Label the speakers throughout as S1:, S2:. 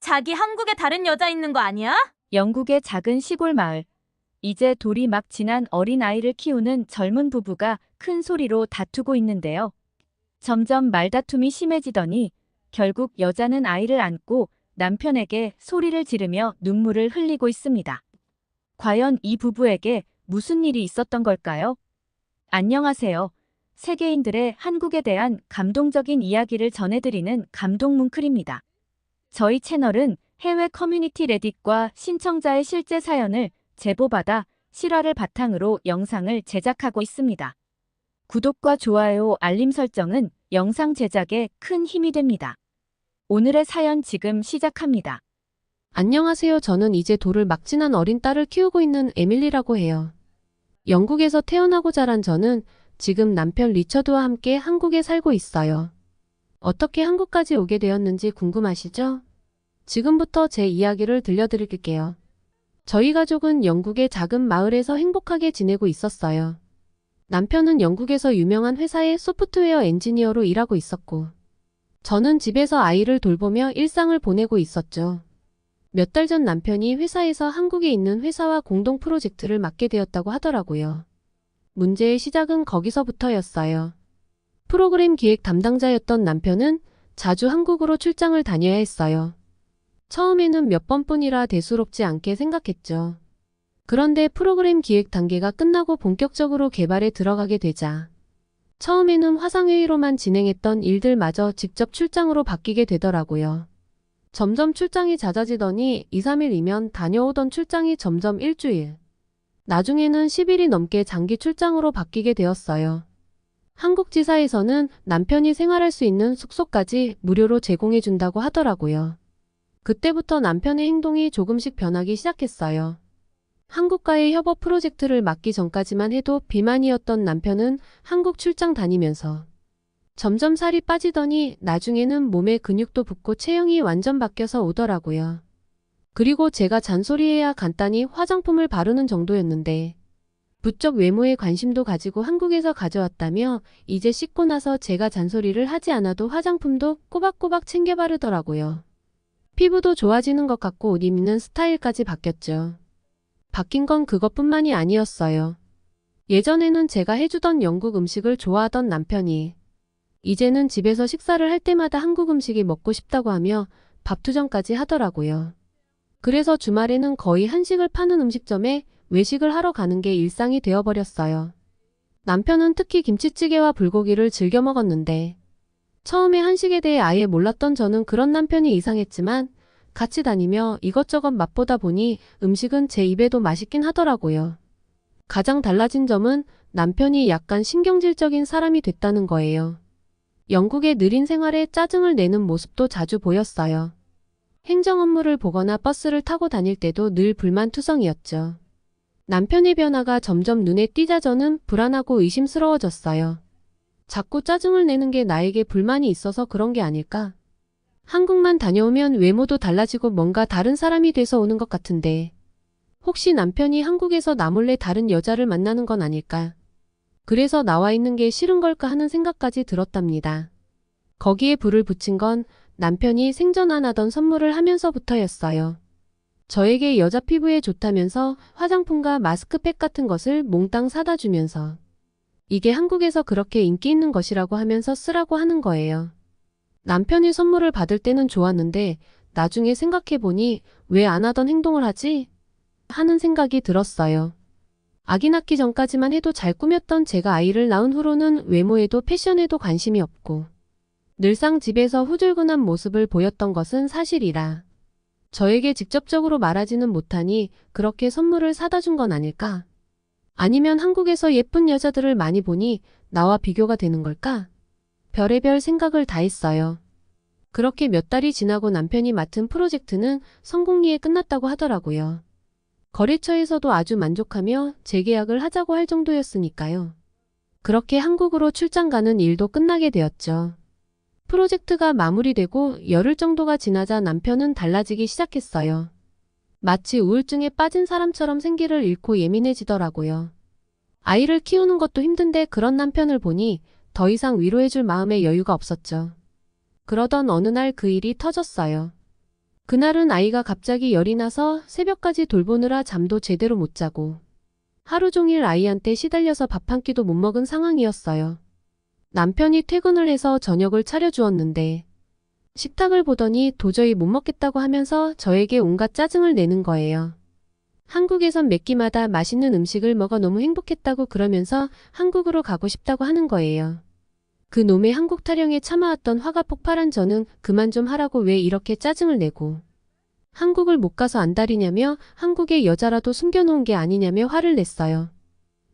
S1: 자기 한국에 다른 여자 있는 거 아니야?
S2: 영국의 작은 시골 마을. 이제 돌이 막 지난 어린 아이를 키우는 젊은 부부가 큰 소리로 다투고 있는데요. 점점 말다툼이 심해지더니 결국 여자는 아이를 안고 남편에게 소리를 지르며 눈물을 흘리고 있습니다. 과연 이 부부에게 무슨 일이 있었던 걸까요? 안녕하세요. 세계인들의 한국에 대한 감동적인 이야기를 전해드리는 감동뭉클입니다. 저희 채널은 해외 커뮤니티 레딧과 신청자의 실제 사연을 제보받아 실화를 바탕으로 영상을 제작하고 있습니다. 구독과 좋아요, 알림 설정은 영상 제작에 큰 힘이 됩니다. 오늘의 사연 지금 시작합니다.
S3: 안녕하세요. 저는 이제 돌을 막 지난 어린 딸을 키우고 있는 에밀리라고 해요. 영국에서 태어나고 자란 저는 지금 남편 리처드와 함께 한국에 살고 있어요. 어떻게 한국까지 오게 되었는지 궁금하시죠? 지금부터 제 이야기를 들려드릴게요. 저희 가족은 영국의 작은 마을에서 행복하게 지내고 있었어요. 남편은 영국에서 유명한 회사의 소프트웨어 엔지니어로 일하고 있었고, 저는 집에서 아이를 돌보며 일상을 보내고 있었죠. 몇 달 전 남편이 회사에서 한국에 있는 회사와 공동 프로젝트를 맡게 되었다고 하더라고요. 문제의 시작은 거기서부터였어요. 프로그램 기획 담당자였던 남편은 자주 한국으로 출장을 다녀야 했어요. 처음에는 몇 번뿐이라 대수롭지 않게 생각했죠. 그런데 프로그램 기획 단계가 끝나고 본격적으로 개발에 들어가게 되자 처음에는 화상회의로만 진행했던 일들마저 직접 출장으로 바뀌게 되더라고요. 점점 출장이 잦아지더니 2, 3일이면 다녀오던 출장이 점점 일주일, 나중에는 10일이 넘게 장기 출장으로 바뀌게 되었어요. 한국 지사에서는 남편이 생활할 수 있는 숙소까지 무료로 제공해준다고 하더라고요. 그때부터 남편의 행동이 조금씩 변하기 시작했어요. 한국과의 협업 프로젝트를 맡기 전까지만 해도 비만이었던 남편은 한국 출장 다니면서 점점 살이 빠지더니 나중에는 몸에 근육도 붙고 체형이 완전 바뀌어서 오더라고요. 그리고 제가 잔소리해야 간단히 화장품을 바르는 정도였는데 부쩍 외모에 관심도 가지고 한국에서 가져왔다며 이제 씻고 나서 제가 잔소리를 하지 않아도 화장품도 꼬박꼬박 챙겨 바르더라고요. 피부도 좋아지는 것 같고 옷 입는 스타일까지 바뀌었죠. 바뀐 건 그것뿐만이 아니었어요. 예전에는 제가 해주던 영국 음식을 좋아하던 남편이 이제는 집에서 식사를 할 때마다 한국 음식이 먹고 싶다고 하며 밥투정까지 하더라고요. 그래서 주말에는 거의 한식을 파는 음식점에 외식을 하러 가는 게 일상이 되어버렸어요. 남편은 특히 김치찌개와 불고기를 즐겨 먹었는데 처음에 한식에 대해 아예 몰랐던 저는 그런 남편이 이상했지만 같이 다니며 이것저것 맛보다 보니 음식은 제 입에도 맛있긴 하더라고요. 가장 달라진 점은 남편이 약간 신경질적인 사람이 됐다는 거예요. 영국의 느린 생활에 짜증을 내는 모습도 자주 보였어요. 행정 업무를 보거나 버스를 타고 다닐 때도 늘 불만투성이었죠. 남편의 변화가 점점 눈에 띄자 저는 불안하고 의심스러워졌어요. 자꾸 짜증을 내는 게 나에게 불만이 있어서 그런 게 아닐까? 한국만 다녀오면 외모도 달라지고 뭔가 다른 사람이 돼서 오는 것 같은데 혹시 남편이 한국에서 나 몰래 다른 여자를 만나는 건 아닐까? 그래서 나와 있는 게 싫은 걸까 하는 생각까지 들었답니다. 거기에 불을 붙인 건 남편이 생전 안 하던 선물을 하면서부터였어요. 저에게 여자 피부에 좋다면서 화장품과 마스크팩 같은 것을 몽땅 사다 주면서 이게 한국에서 그렇게 인기 있는 것이라고 하면서 쓰라고 하는 거예요. 남편이 선물을 받을 때는 좋았는데 나중에 생각해보니 왜 안 하던 행동을 하지? 하는 생각이 들었어요. 아기 낳기 전까지만 해도 잘 꾸몄던 제가 아이를 낳은 후로는 외모에도 패션에도 관심이 없고 늘상 집에서 후줄근한 모습을 보였던 것은 사실이라 저에게 직접적으로 말하지는 못하니 그렇게 선물을 사다 준 건 아닐까? 아니면 한국에서 예쁜 여자들을 많이 보니 나와 비교가 되는 걸까? 별의별 생각을 다 했어요. 그렇게 몇 달이 지나고 남편이 맡은 프로젝트는 성공리에 끝났다고 하더라고요. 거래처에서도 아주 만족하며 재계약을 하자고 할 정도였으니까요. 그렇게 한국으로 출장 가는 일도 끝나게 되었죠. 프로젝트가 마무리되고 열흘 정도가 지나자 남편은 달라지기 시작했어요. 마치 우울증에 빠진 사람처럼 생기를 잃고 예민해지더라고요. 아이를 키우는 것도 힘든데 그런 남편을 보니 더 이상 위로해줄 마음의 여유가 없었죠. 그러던 어느 날 그 일이 터졌어요. 그날은 아이가 갑자기 열이 나서 새벽까지 돌보느라 잠도 제대로 못 자고 하루 종일 아이한테 시달려서 밥 한 끼도 못 먹은 상황이었어요. 남편이 퇴근을 해서 저녁을 차려주었는데 식탁을 보더니 도저히 못 먹겠다고 하면서 저에게 온갖 짜증을 내는 거예요. 한국에선 몇 끼마다 맛있는 음식을 먹어 너무 행복했다고 그러면서 한국으로 가고 싶다고 하는 거예요. 그 놈의 한국 타령에 참아왔던 화가 폭발한 저는 그만 좀 하라고 왜 이렇게 짜증을 내고 한국을 못 가서 안달이냐며 한국에 여자라도 숨겨놓은 게 아니냐며 화를 냈어요.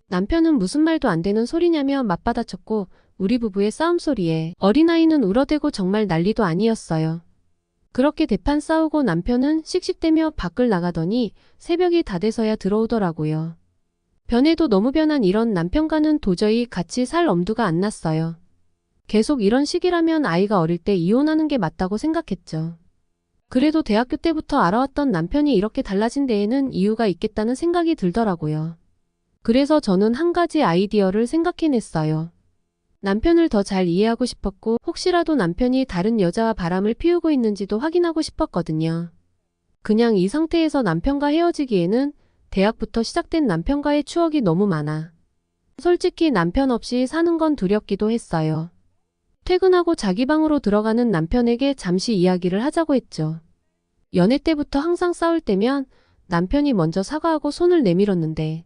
S3: 남편은 무슨 말도 안 되는 소리냐며 맞받아쳤고 우리 부부의 싸움 소리에 어린아이는 울어대고 정말 난리도 아니었어요. 그렇게 대판 싸우고 남편은 씩씩대며 밖을 나가더니 새벽이 다 돼서야 들어오더라고요. 변해도 너무 변한 이런 남편과는 도저히 같이 살 엄두가 안 났어요. 계속 이런 식이라면 아이가 어릴 때 이혼하는 게 맞다고 생각했죠. 그래도 대학교 때부터 알아왔던 남편이 이렇게 달라진 데에는 이유가 있겠다는 생각이 들더라고요. 그래서 저는 한 가지 아이디어를 생각해냈어요. 남편을 더 잘 이해하고 싶었고 혹시라도 남편이 다른 여자와 바람을 피우고 있는지도 확인하고 싶었거든요. 그냥 이 상태에서 남편과 헤어지기에는 대학부터 시작된 남편과의 추억이 너무 많아. 솔직히 남편 없이 사는 건 두렵기도 했어요. 퇴근하고 자기 방으로 들어가는 남편에게 잠시 이야기를 하자고 했죠. 연애 때부터 항상 싸울 때면 남편이 먼저 사과하고 손을 내밀었는데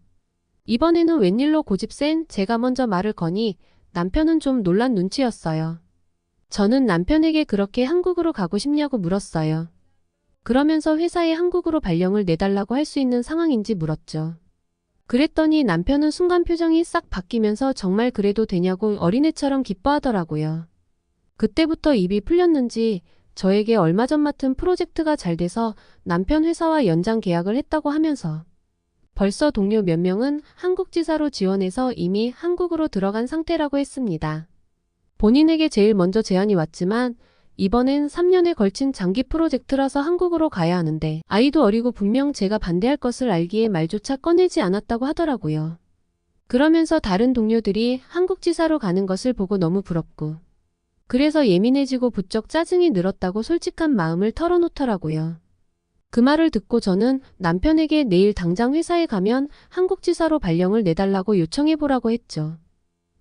S3: 이번에는 웬일로 고집센 제가 먼저 말을 거니 남편은 좀 놀란 눈치였어요. 저는 남편에게 그렇게 한국으로 가고 싶냐고 물었어요. 그러면서 회사에 한국으로 발령을 내달라고 할 수 있는 상황인지 물었죠. 그랬더니 남편은 순간 표정이 싹 바뀌면서 정말 그래도 되냐고 어린애처럼 기뻐하더라고요. 그때부터 입이 풀렸는지 저에게 얼마 전 맡은 프로젝트가 잘 돼서 남편 회사와 연장 계약을 했다고 하면서 벌써 동료 몇 명은 한국지사로 지원해서 이미 한국으로 들어간 상태라고 했습니다. 본인에게 제일 먼저 제안이 왔지만 이번엔 3년에 걸친 장기 프로젝트라서 한국으로 가야 하는데 아이도 어리고 분명 제가 반대할 것을 알기에 말조차 꺼내지 않았다고 하더라고요. 그러면서 다른 동료들이 한국지사로 가는 것을 보고 너무 부럽고 그래서 예민해지고 부쩍 짜증이 늘었다고 솔직한 마음을 털어놓더라고요. 그 말을 듣고 저는 남편에게 내일 당장 회사에 가면 한국지사로 발령을 내달라고 요청해보라고 했죠.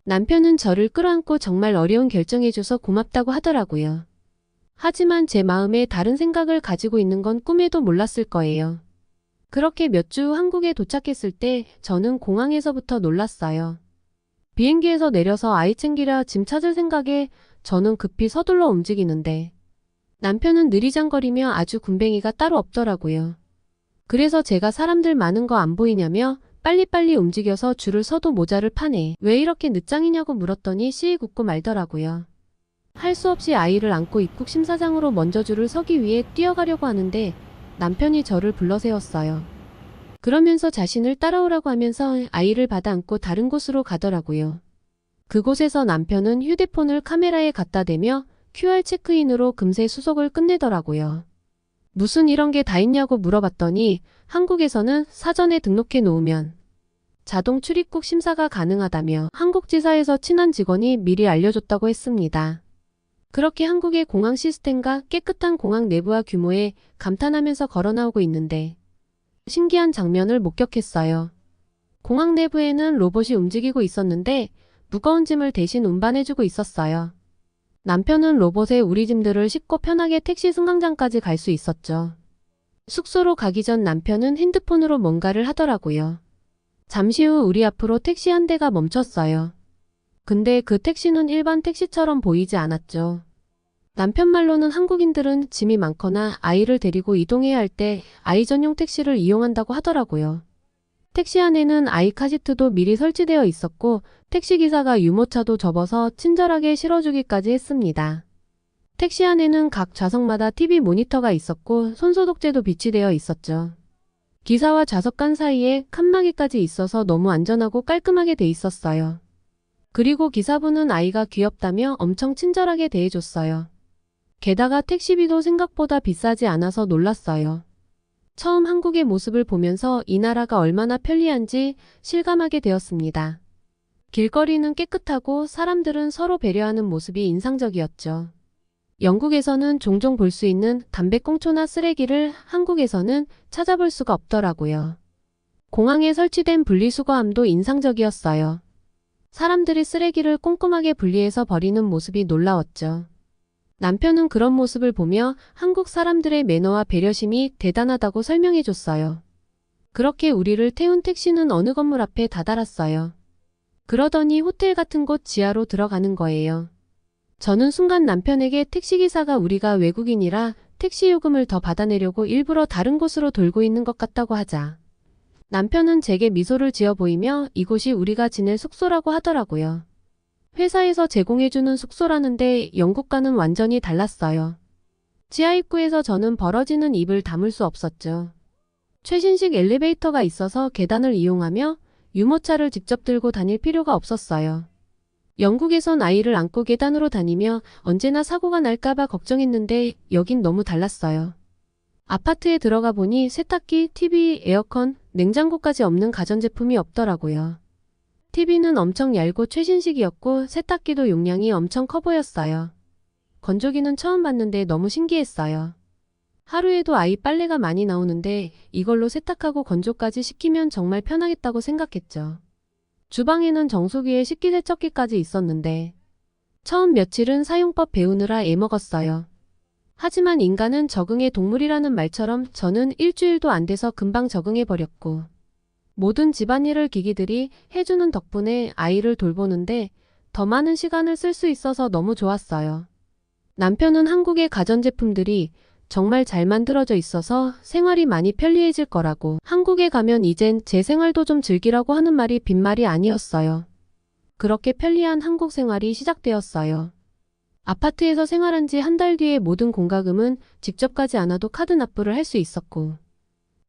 S3: 남편은 저를 끌어안고 정말 어려운 결정해줘서 고맙다고 하더라고요. 하지만 제 마음에 다른 생각을 가지고 있는 건 꿈에도 몰랐을 거예요. 그렇게 몇 주 한국에 도착했을 때 저는 공항에서부터 놀랐어요. 비행기에서 내려서 아이 챙기려 짐 찾을 생각에 저는 급히 서둘러 움직이는데 남편은 느리장거리며 아주 군뱅이가 따로 없더라고요. 그래서 제가 사람들 많은 거 안 보이냐며 빨리빨리 움직여서 줄을 서도 모자를 파네. 왜 이렇게 늦장이냐고 물었더니 시익 웃고 말더라고요. 할 수 없이 아이를 안고 입국 심사장으로 먼저 줄을 서기 위해 뛰어가려고 하는데 남편이 저를 불러세웠어요. 그러면서 자신을 따라오라고 하면서 아이를 받아 안고 다른 곳으로 가더라고요. 그곳에서 남편은 휴대폰을 카메라에 갖다 대며 QR 체크인으로 금세 수속을 끝내더라고요. 무슨 이런 게 다 있냐고 물어봤더니 한국에서는 사전에 등록해 놓으면 자동 출입국 심사가 가능하다며 한국지사에서 친한 직원이 미리 알려줬다고 했습니다. 그렇게 한국의 공항 시스템과 깨끗한 공항 내부와 규모에 감탄하면서 걸어 나오고 있는데 신기한 장면을 목격했어요. 공항 내부에는 로봇이 움직이고 있었는데 무거운 짐을 대신 운반해주고 있었어요. 남편은 로봇에 우리 짐들을 싣고 편하게 택시 승강장까지 갈 수 있었죠. 숙소로 가기 전 남편은 핸드폰으로 뭔가를 하더라고요. 잠시 후 우리 앞으로 택시 한 대가 멈췄어요. 근데 그 택시는 일반 택시처럼 보이지 않았죠. 남편 말로는 한국인들은 짐이 많거나 아이를 데리고 이동해야 할 때 아이 전용 택시를 이용한다고 하더라고요. 택시 안에는 아이 카시트도 미리 설치되어 있었고 택시기사가 유모차도 접어서 친절하게 실어주기까지 했습니다. 택시 안에는 각 좌석마다 TV 모니터가 있었고 손소독제도 비치되어 있었죠. 기사와 좌석간 사이에 칸막이까지 있어서 너무 안전하고 깔끔하게 돼 있었어요. 그리고 기사분은 아이가 귀엽다며 엄청 친절하게 대해줬어요. 게다가 택시비도 생각보다 비싸지 않아서 놀랐어요. 처음 한국의 모습을 보면서 이 나라가 얼마나 편리한지 실감하게 되었습니다. 길거리는 깨끗하고 사람들은 서로 배려하는 모습이 인상적이었죠. 영국에서는 종종 볼 수 있는 담배꽁초나 쓰레기를 한국에서는 찾아볼 수가 없더라고요. 공항에 설치된 분리수거함도 인상적이었어요. 사람들이 쓰레기를 꼼꼼하게 분리해서 버리는 모습이 놀라웠죠. 남편은 그런 모습을 보며 한국 사람들의 매너와 배려심이 대단하다고 설명해줬어요. 그렇게 우리를 태운 택시는 어느 건물 앞에 다다랐어요. 그러더니 호텔 같은 곳 지하로 들어가는 거예요. 저는 순간 남편에게 택시기사가 우리가 외국인이라 택시 요금을 더 받아내려고 일부러 다른 곳으로 돌고 있는 것 같다고 하자. 남편은 제게 미소를 지어 보이며 이곳이 우리가 지낼 숙소라고 하더라고요. 회사에서 제공해주는 숙소라는데 영국과는 완전히 달랐어요. 지하 입구에서 저는 벌어지는 입을 다물 수 없었죠. 최신식 엘리베이터가 있어서 계단을 이용하며 유모차를 직접 들고 다닐 필요가 없었어요. 영국에선 아이를 안고 계단으로 다니며 언제나 사고가 날까봐 걱정했는데 여긴 너무 달랐어요. 아파트에 들어가 보니 세탁기, TV, 에어컨, 냉장고까지 없는 가전제품이 없더라고요. TV는 엄청 얇고 최신식이었고 세탁기도 용량이 엄청 커 보였어요. 건조기는 처음 봤는데 너무 신기했어요. 하루에도 아이 빨래가 많이 나오는데 이걸로 세탁하고 건조까지 시키면 정말 편하겠다고 생각했죠. 주방에는 정수기에 식기세척기까지 있었는데 처음 며칠은 사용법 배우느라 애먹었어요. 하지만 인간은 적응의 동물이라는 말처럼 저는 일주일도 안 돼서 금방 적응해버렸고 모든 집안일을 기기들이 해주는 덕분에 아이를 돌보는데 더 많은 시간을 쓸 수 있어서 너무 좋았어요. 남편은 한국의 가전제품들이 정말 잘 만들어져 있어서 생활이 많이 편리해질 거라고 한국에 가면 이젠 제 생활도 좀 즐기라고 하는 말이 빈말이 아니었어요. 그렇게 편리한 한국 생활이 시작되었어요. 아파트에서 생활한 지 한 달 뒤에 모든 공과금은 직접 가지 않아도 카드 납부를 할 수 있었고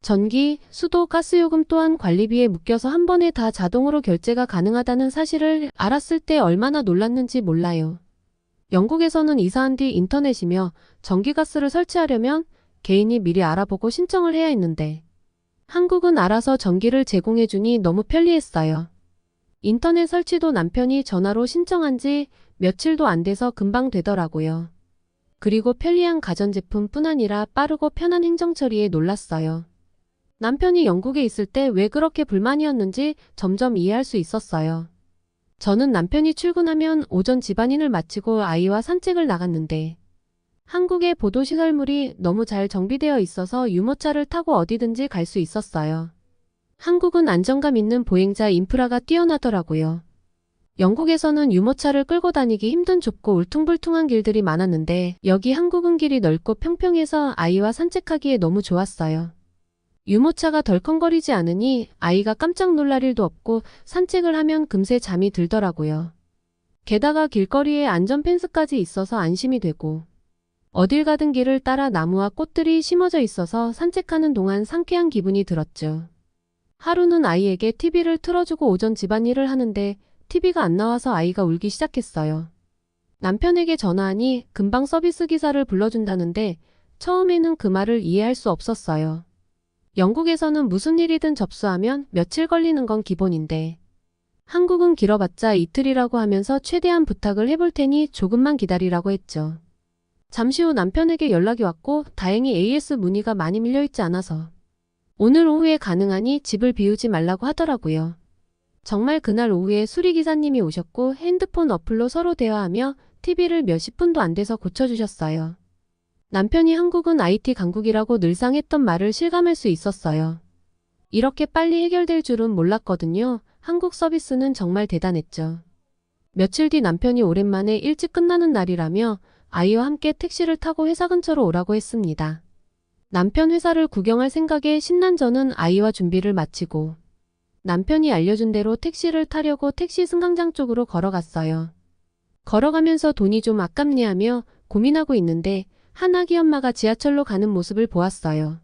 S3: 전기, 수도, 가스요금 또한 관리비에 묶여서 한 번에 다 자동으로 결제가 가능하다는 사실을 알았을 때 얼마나 놀랐는지 몰라요. 영국에서는 이사한 뒤 인터넷이며 전기가스를 설치하려면 개인이 미리 알아보고 신청을 해야 했는데 한국은 알아서 전기를 제공해주니 너무 편리했어요. 인터넷 설치도 남편이 전화로 신청한 지 며칠도 안 돼서 금방 되더라고요. 그리고 편리한 가전제품뿐 아니라 빠르고 편한 행정처리에 놀랐어요. 남편이 영국에 있을 때 왜 그렇게 불만이었는지 점점 이해할 수 있었어요. 저는 남편이 출근하면 오전 집안일을 마치고 아이와 산책을 나갔는데 한국의 보도시설물이 너무 잘 정비되어 있어서 유모차를 타고 어디든지 갈 수 있었어요. 한국은 안정감 있는 보행자 인프라가 뛰어나더라고요. 영국에서는 유모차를 끌고 다니기 힘든 좁고 울퉁불퉁한 길들이 많았는데 여기 한국은 길이 넓고 평평해서 아이와 산책하기에 너무 좋았어요. 유모차가 덜컹거리지 않으니 아이가 깜짝 놀랄 일도 없고 산책을 하면 금세 잠이 들더라고요. 게다가 길거리에 안전펜스까지 있어서 안심이 되고 어딜 가든 길을 따라 나무와 꽃들이 심어져 있어서 산책하는 동안 상쾌한 기분이 들었죠. 하루는 아이에게 TV를 틀어주고 오전 집안일을 하는데 TV가 안 나와서 아이가 울기 시작했어요. 남편에게 전화하니 금방 서비스 기사를 불러준다는데 처음에는 그 말을 이해할 수 없었어요. 영국에서는 무슨 일이든 접수하면 며칠 걸리는 건 기본인데 한국은 길어봤자 이틀이라고 하면서 최대한 부탁을 해볼 테니 조금만 기다리라고 했죠. 잠시 후 남편에게 연락이 왔고 다행히 AS 문의가 많이 밀려있지 않아서 오늘 오후에 가능하니 집을 비우지 말라고 하더라고요. 정말 그날 오후에 수리기사님이 오셨고 핸드폰 어플로 서로 대화하며 TV를 몇십 분도 안 돼서 고쳐주셨어요. 남편이 한국은 IT 강국이라고 늘상 했던 말을 실감할 수 있었어요. 이렇게 빨리 해결될 줄은 몰랐거든요. 한국 서비스는 정말 대단했죠. 며칠 뒤 남편이 오랜만에 일찍 끝나는 날이라며 아이와 함께 택시를 타고 회사 근처로 오라고 했습니다. 남편 회사를 구경할 생각에 신난 저는 아이와 준비를 마치고 남편이 알려준 대로 택시를 타려고 택시 승강장 쪽으로 걸어갔어요. 걸어가면서 돈이 좀 아깝네 하며 고민하고 있는데 한 아기 엄마가 지하철로 가는 모습을 보았어요.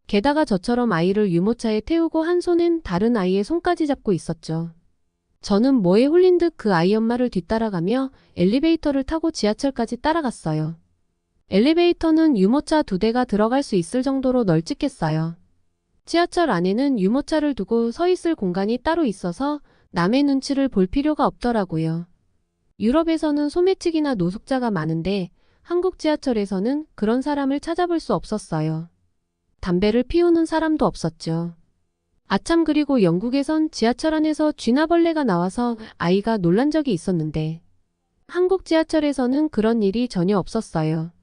S3: 게다가 저처럼 아이를 유모차에 태우고 한 손엔 다른 아이의 손까지 잡고 있었죠. 저는 뭐에 홀린 듯 그 아이 엄마를 뒤따라가며 엘리베이터를 타고 지하철까지 따라갔어요. 엘리베이터는 유모차 2대가 들어갈 수 있을 정도로 널찍했어요. 지하철 안에는 유모차를 두고 서 있을 공간이 따로 있어서 남의 눈치를 볼 필요가 없더라고요. 유럽에서는 소매치기나 노숙자가 많은데 한국 지하철에서는 그런 사람을 찾아볼 수 없었어요. 담배를 피우는 사람도 없었죠. 아참, 그리고 영국에선 지하철 안에서 쥐나벌레가 나와서 아이가 놀란 적이 있었는데 한국 지하철에서는 그런 일이 전혀 없었어요.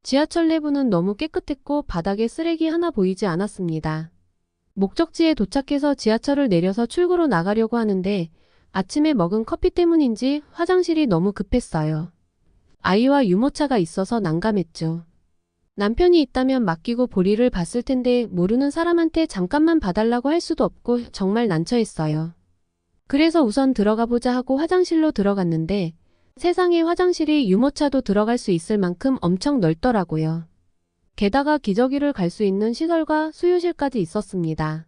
S3: 지하철 내부는 너무 깨끗했고 바닥에 쓰레기 하나 보이지 않았습니다. 목적지에 도착해서 지하철을 내려서 출구로 나가려고 하는데 아침에 먹은 커피 때문인지 화장실이 너무 급했어요. 아이와 유모차가 있어서 난감했죠. 남편이 있다면 맡기고 볼일을 봤을 텐데 모르는 사람한테 잠깐만 봐달라고 할 수도 없고 정말 난처했어요. 그래서 우선 들어가 보자 하고 화장실로 들어갔는데 세상에, 화장실이 유모차도 들어갈 수 있을 만큼 엄청 넓더라고요. 게다가 기저귀를 갈 수 있는 시설과 수유실까지 있었습니다.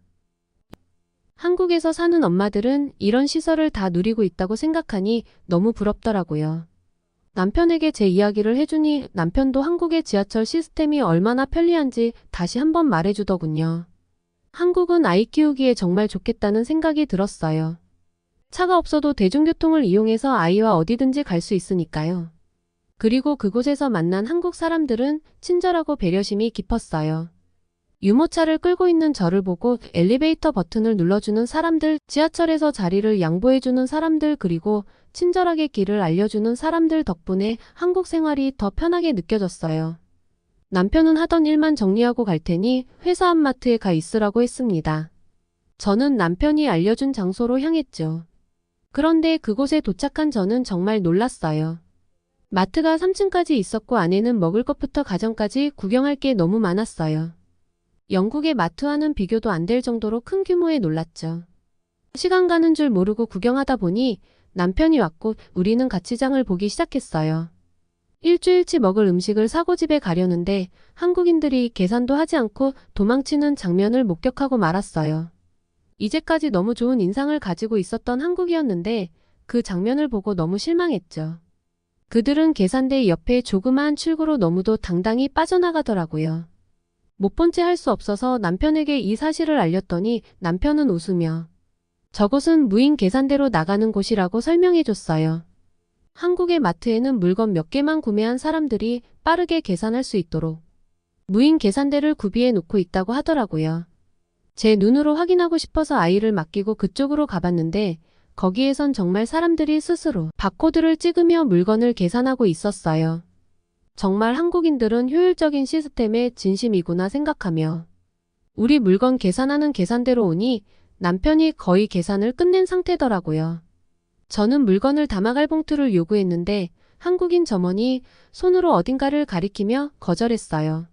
S3: 한국에서 사는 엄마들은 이런 시설을 다 누리고 있다고 생각하니 너무 부럽더라고요. 남편에게 제 이야기를 해주니 남편도 한국의 지하철 시스템이 얼마나 편리한지 다시 한번 말해주더군요. 한국은 아이 키우기에 정말 좋겠다는 생각이 들었어요. 차가 없어도 대중교통을 이용해서 아이와 어디든지 갈 수 있으니까요. 그리고 그곳에서 만난 한국 사람들은 친절하고 배려심이 깊었어요. 유모차를 끌고 있는 저를 보고 엘리베이터 버튼을 눌러주는 사람들, 지하철에서 자리를 양보해주는 사람들, 그리고 친절하게 길을 알려주는 사람들 덕분에 한국 생활이 더 편하게 느껴졌어요. 남편은 하던 일만 정리하고 갈 테니 회사 앞 마트에 가 있으라고 했습니다. 저는 남편이 알려준 장소로 향했죠. 그런데 그곳에 도착한 저는 정말 놀랐어요. 마트가 3층까지 있었고 안에는 먹을 것부터 가정까지 구경할 게 너무 많았어요. 영국의 마트와는 비교도 안 될 정도로 큰 규모에 놀랐죠. 시간 가는 줄 모르고 구경하다 보니 남편이 왔고 우리는 같이 장을 보기 시작했어요. 일주일치 먹을 음식을 사고 집에 가려는데 한국인들이 계산도 하지 않고 도망치는 장면을 목격하고 말았어요. 이제까지 너무 좋은 인상을 가지고 있었던 한국이었는데 그 장면을 보고 너무 실망했죠. 그들은 계산대 옆에 조그마한 출구로 너무도 당당히 빠져나가더라고요. 못 본 채 할 수 없어서 남편에게 이 사실을 알렸더니 남편은 웃으며 저곳은 무인 계산대로 나가는 곳이라고 설명해줬어요. 한국의 마트에는 물건 몇 개만 구매한 사람들이 빠르게 계산할 수 있도록 무인 계산대를 구비해 놓고 있다고 하더라고요. 제 눈으로 확인하고 싶어서 아이를 맡기고 그쪽으로 가봤는데 거기에선 정말 사람들이 스스로 바코드를 찍으며 물건을 계산하고 있었어요. 정말 한국인들은 효율적인 시스템의 진심이구나 생각하며 우리 물건 계산하는 계산대로 오니 남편이 거의 계산을 끝낸 상태더라고요. 저는 물건을 담아갈 봉투를 요구했는데 한국인 점원이 손으로 어딘가를 가리키며 거절했어요.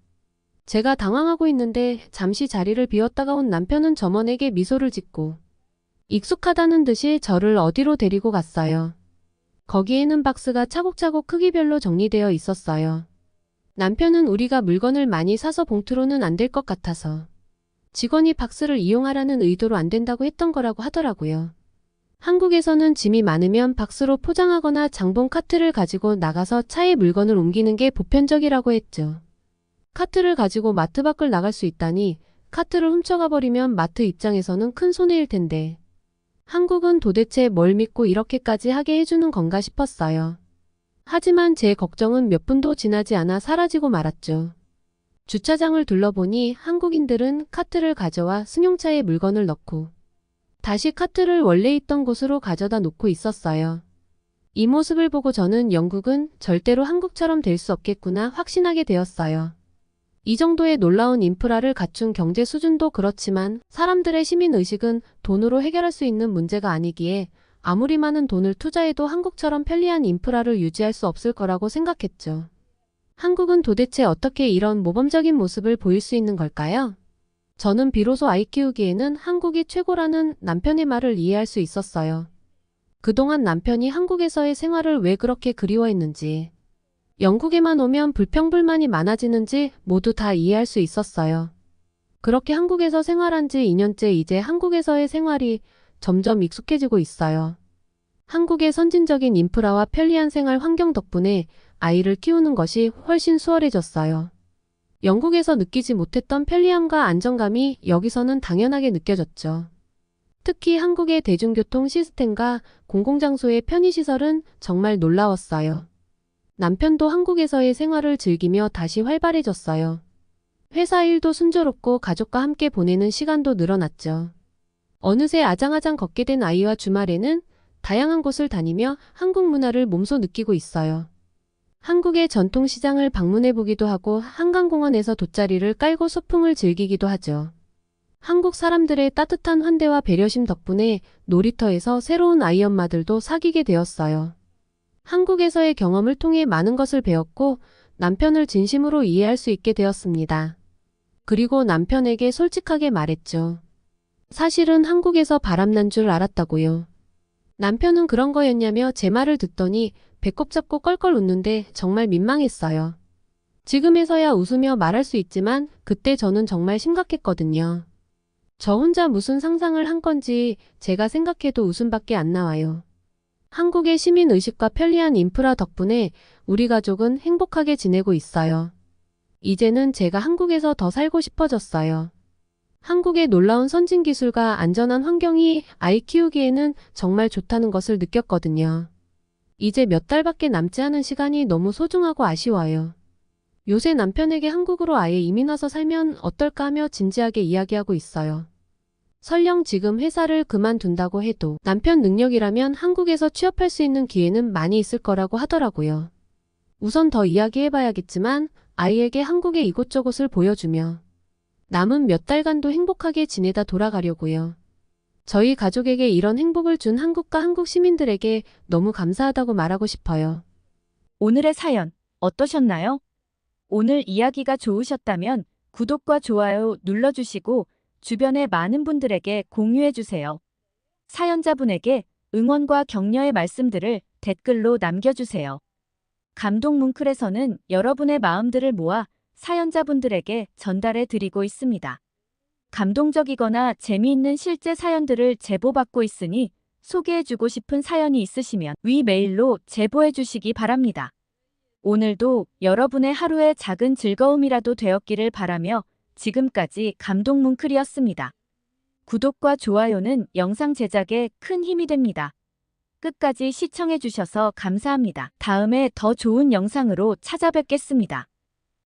S3: 제가 당황하고 있는데 잠시 자리를 비웠다가 온 남편은 점원에게 미소를 짓고 익숙하다는 듯이 저를 어디로 데리고 갔어요. 거기에는 박스가 차곡차곡 크기별로 정리되어 있었어요. 남편은 우리가 물건을 많이 사서 봉투로는 안 될 것 같아서 직원이 박스를 이용하라는 의도로 안 된다고 했던 거라고 하더라고요. 한국에서는 짐이 많으면 박스로 포장하거나 장본 카트를 가지고 나가서 차에 물건을 옮기는 게 보편적이라고 했죠. 카트를 가지고 마트 밖을 나갈 수 있다니 카트를 훔쳐가 버리면 마트 입장에서는 큰 손해일 텐데 한국은 도대체 뭘 믿고 이렇게까지 하게 해주는 건가 싶었어요. 하지만 제 걱정은 몇 분도 지나지 않아 사라지고 말았죠. 주차장을 둘러보니 한국인들은 카트를 가져와 승용차에 물건을 넣고 다시 카트를 원래 있던 곳으로 가져다 놓고 있었어요. 이 모습을 보고 저는 영국은 절대로 한국처럼 될 수 없겠구나 확신하게 되었어요. 이 정도의 놀라운 인프라를 갖춘 경제 수준도 그렇지만 사람들의 시민의식은 돈으로 해결할 수 있는 문제가 아니기에 아무리 많은 돈을 투자해도 한국처럼 편리한 인프라를 유지할 수 없을 거라고 생각했죠. 한국은 도대체 어떻게 이런 모범적인 모습을 보일 수 있는 걸까요? 저는 비로소 아이 키우기에는 한국이 최고라는 남편의 말을 이해할 수 있었어요. 그동안 남편이 한국에서의 생활을 왜 그렇게 그리워했는지, 영국에만 오면 불평불만이 많아지는지 모두 다 이해할 수 있었어요. 그렇게 한국에서 생활한 지 2년째 이제 한국에서의 생활이 점점 익숙해지고 있어요. 한국의 선진적인 인프라와 편리한 생활 환경 덕분에 아이를 키우는 것이 훨씬 수월해졌어요. 영국에서 느끼지 못했던 편리함과 안정감이 여기서는 당연하게 느껴졌죠. 특히 한국의 대중교통 시스템과 공공장소의 편의시설은 정말 놀라웠어요. 남편도 한국에서의 생활을 즐기며 다시 활발해졌어요. 회사 일도 순조롭고 가족과 함께 보내는 시간도 늘어났죠. 어느새 아장아장 걷게 된 아이와 주말에는 다양한 곳을 다니며 한국 문화를 몸소 느끼고 있어요. 한국의 전통시장을 방문해보기도 하고 한강공원에서 돗자리를 깔고 소풍을 즐기기도 하죠. 한국 사람들의 따뜻한 환대와 배려심 덕분에 놀이터에서 새로운 아이 엄마들도 사귀게 되었어요. 한국에서의 경험을 통해 많은 것을 배웠고 남편을 진심으로 이해할 수 있게 되었습니다. 그리고 남편에게 솔직하게 말했죠. 사실은 한국에서 바람난 줄 알았다고요. 남편은 그런 거였냐며 제 말을 듣더니 배꼽 잡고 껄껄 웃는데 정말 민망했어요. 지금에서야 웃으며 말할 수 있지만 그때 저는 정말 심각했거든요. 저 혼자 무슨 상상을 한 건지 제가 생각해도 웃음밖에 안 나와요. 한국의 시민의식과 편리한 인프라 덕분에 우리 가족은 행복하게 지내고 있어요. 이제는 제가 한국에서 더 살고 싶어졌어요. 한국의 놀라운 선진기술과 안전한 환경이 아이 키우기에는 정말 좋다는 것을 느꼈거든요. 이제 몇 달밖에 남지 않은 시간이 너무 소중하고 아쉬워요. 요새 남편에게 한국으로 아예 이민 와서 살면 어떨까 하며 진지하게 이야기하고 있어요. 설령 지금 회사를 그만둔다고 해도 남편 능력이라면 한국에서 취업할 수 있는 기회는 많이 있을 거라고 하더라고요. 우선 더 이야기해봐야겠지만 아이에게 한국의 이곳저곳을 보여주며 남은 몇 달간도 행복하게 지내다 돌아가려고요. 저희 가족에게 이런 행복을 준 한국과 한국 시민들에게 너무 감사하다고 말하고 싶어요.
S2: 오늘의 사연 어떠셨나요? 오늘 이야기가 좋으셨다면 구독과 좋아요 눌러주시고 주변의 많은 분들에게 공유해주세요. 사연자분에게 응원과 격려의 말씀들을 댓글로 남겨주세요. 감동 뭉클에서는 여러분의 마음들을 모아 사연자분들에게 전달해 드리고 있습니다. 감동적이거나 재미있는 실제 사연들을 제보받고 있으니 소개해주고 싶은 사연이 있으시면 위 메일로 제보해 주시기 바랍니다. 오늘도 여러분의 하루의 작은 즐거움이라도 되었기를 바라며 지금까지 감동 뭉클이었습니다. 구독과 좋아요는 영상 제작에 큰 힘이 됩니다. 끝까지 시청해 주셔서 감사합니다. 다음에 더 좋은 영상으로 찾아뵙겠습니다.